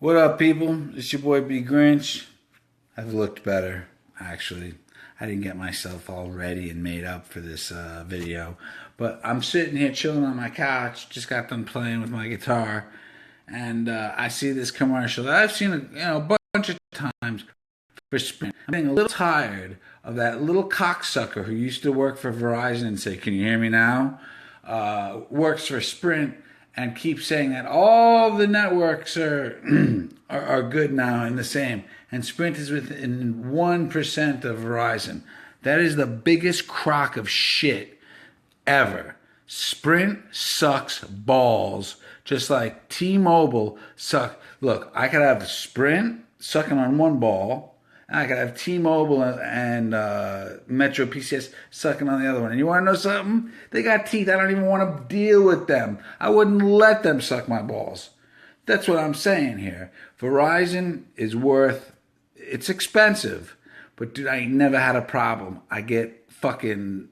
What up, people? It's your boy bGrynch. I've looked better, actually. I didn't get myself all ready and made up for this video. But I'm sitting here chilling on my couch, just got done playing with my guitar, and I see this commercial that I've seen a bunch of times for Sprint. I'm getting a little tired of that little cocksucker who used to work for Verizon and say, "Can you hear me now?" Works for Sprint and keeps saying that all the networks are are good now and the same, and Sprint is within 1% of Verizon. That is the biggest crock of shit ever. Sprint sucks balls, just like T-Mobile suck. Look, I could have Sprint sucking on one ball, I could have T-Mobile and Metro PCS sucking on the other one. And you want to know something? They got teeth. I don't even want to deal with them. I wouldn't let them suck my balls. That's what I'm saying here. Verizon is it's expensive. But dude, I ain't never had a problem. I get, what am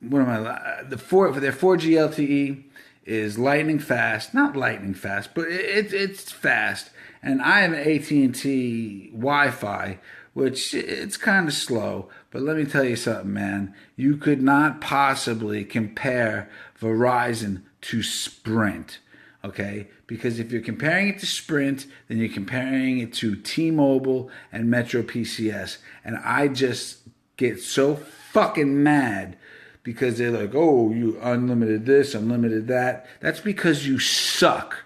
I, for their 4G LTE is lightning fast. Not lightning fast, but it's fast. And I have an AT&T Wi-Fi, which it's kind of slow. But let me tell you something, man. You could not possibly compare Verizon to Sprint, okay? Because if you're comparing it to Sprint, then you're comparing it to T-Mobile and Metro PCS. And I just get so fucking mad because they're like, "Oh, you unlimited this, unlimited that." That's because you suck.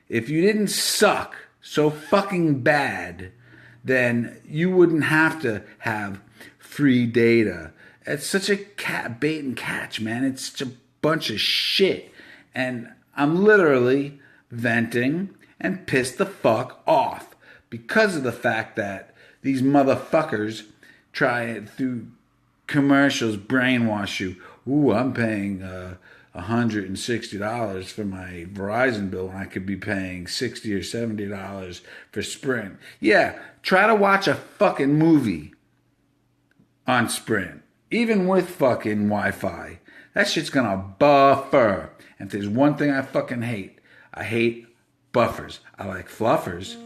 If you didn't suck so fucking bad, then you wouldn't have to have free data. It's such a bait and catch, man. It's such a bunch of shit. And I'm literally venting and pissed the fuck off because of the fact that these motherfuckers try it through commercials brainwash you. Ooh, I'm paying $160 for my Verizon bill when I could be paying $60 or $70 for Sprint. Yeah, try to watch a fucking movie on Sprint, even with fucking Wi-Fi. That shit's gonna buffer. And if there's one thing I fucking hate, I hate buffers. I like fluffers.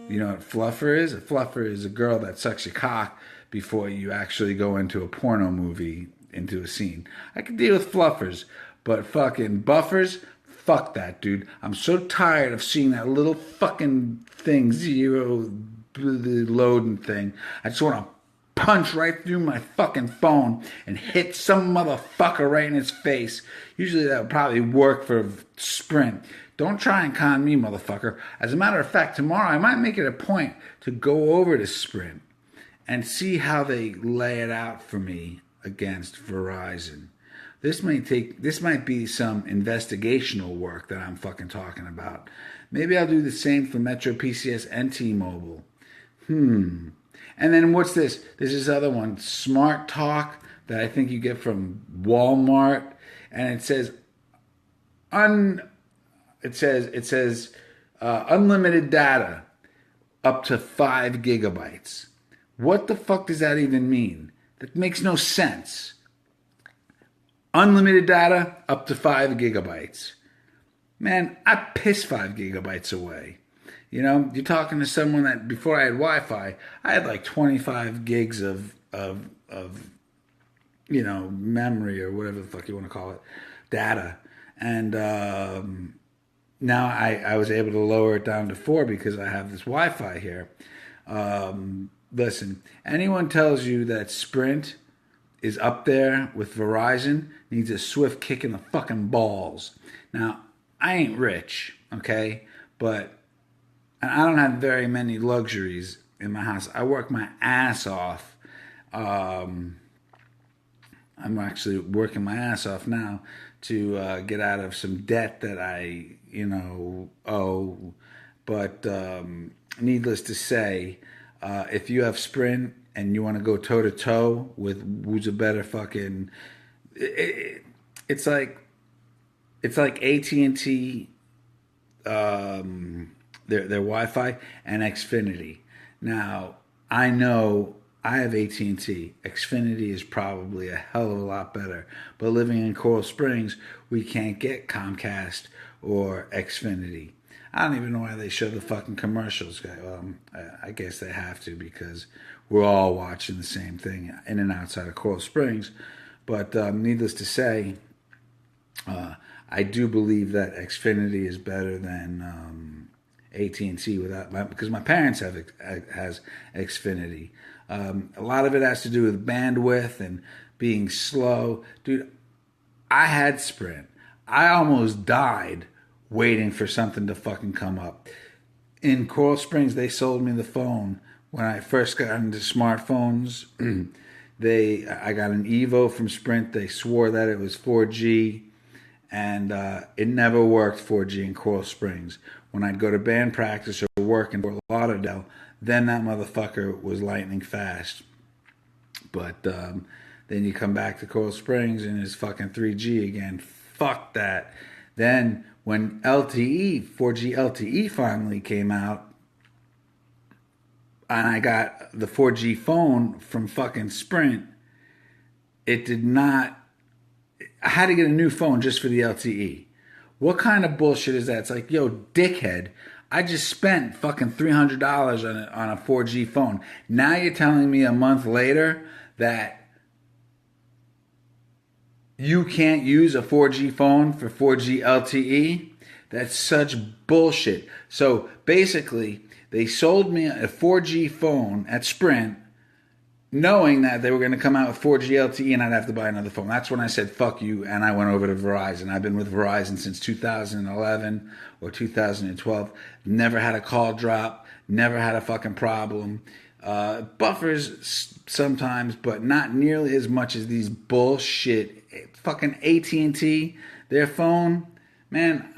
You know what fluffer is? A fluffer is a girl that sucks your cock before you actually go into a porno movie, into a scene. I can deal with fluffers, but fucking buffers, fuck that, dude. I'm so tired of seeing that little fucking thing, zero loading thing. I just want to punch right through my fucking phone and hit some motherfucker right in his face. Usually that would probably work for Sprint. Don't try and con me, motherfucker. As a matter of fact, tomorrow I might make it a point to go over to Sprint and see how they lay it out for me against Verizon. This might be some investigational work that I'm fucking talking about. Maybe I'll do the same for Metro PCS and T-Mobile. And then what's this? There's this other one, Smart Talk, that I think you get from Walmart, and it says unlimited data up to 5 gigabytes. What the fuck does that even mean? That makes no sense. Unlimited data up to 5 gigabytes. Man, I piss 5 gigabytes away. You know, you're talking to someone that before I had Wi-Fi, I had like 25 gigs of memory or whatever the fuck you want to call it, data. And now I was able to lower it down to 4 because I have this Wi-Fi here. Listen, anyone tells you that Sprint is up there with Verizon needs a swift kick in the fucking balls. Now, I ain't rich, okay? But I don't have very many luxuries in my house. I work my ass off. I'm actually working my ass off now to get out of some debt that I, owe. But needless to say, if you have Sprint and you want to go toe to toe with who's a better fucking, it's like AT&T, their Wi-Fi and Xfinity. Now I know I have AT&T. Xfinity is probably a hell of a lot better. But living in Coral Springs, we can't get Comcast or Xfinity. I don't even know why they show the fucking commercials. I guess they have to because we're all watching the same thing in and outside of Coral Springs. But needless to say, I do believe that Xfinity is better than AT&T because my parents has Xfinity. A lot of it has to do with bandwidth and being slow. Dude, I had Sprint. I almost died waiting for something to fucking come up. In Coral Springs, they sold me the phone when I first got into smartphones. I got an Evo from Sprint. They swore that it was 4G, and it never worked 4G in Coral Springs. When I'd go to band practice or work in Fort Lauderdale, then that motherfucker was lightning fast. But then you come back to Coral Springs and it's fucking 3G again. Fuck that. Then when 4G LTE finally came out, and I got the 4G phone from fucking Sprint, it did not. I had to get a new phone just for the LTE. What kind of bullshit is that? It's like, yo, dickhead, I just spent fucking $300 on a 4G phone. Now you're telling me a month later that you can't use a 4G phone for 4G LTE? That's such bullshit. So basically, they sold me a 4G phone at Sprint knowing that they were going to come out with 4G LTE and I'd have to buy another phone. That's when I said, fuck you, and I went over to Verizon. I've been with Verizon since 2011 or 2012. Never had a call drop. Never had a fucking problem. Buffers sometimes, but not nearly as much as these bullshit fucking AT&T. Their phone, man,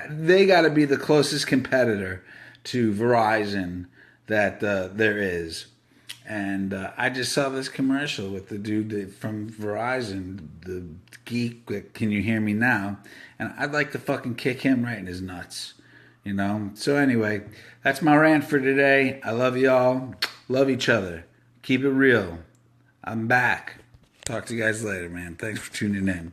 they got to be the closest competitor to Verizon that there is. And I just saw this commercial with the dude from Verizon, the geek, Can You Hear Me Now? And I'd like to fucking kick him right in his nuts, you know? So anyway, that's my rant for today. I love y'all. Love each other. Keep it real. I'm back. Talk to you guys later, man. Thanks for tuning in.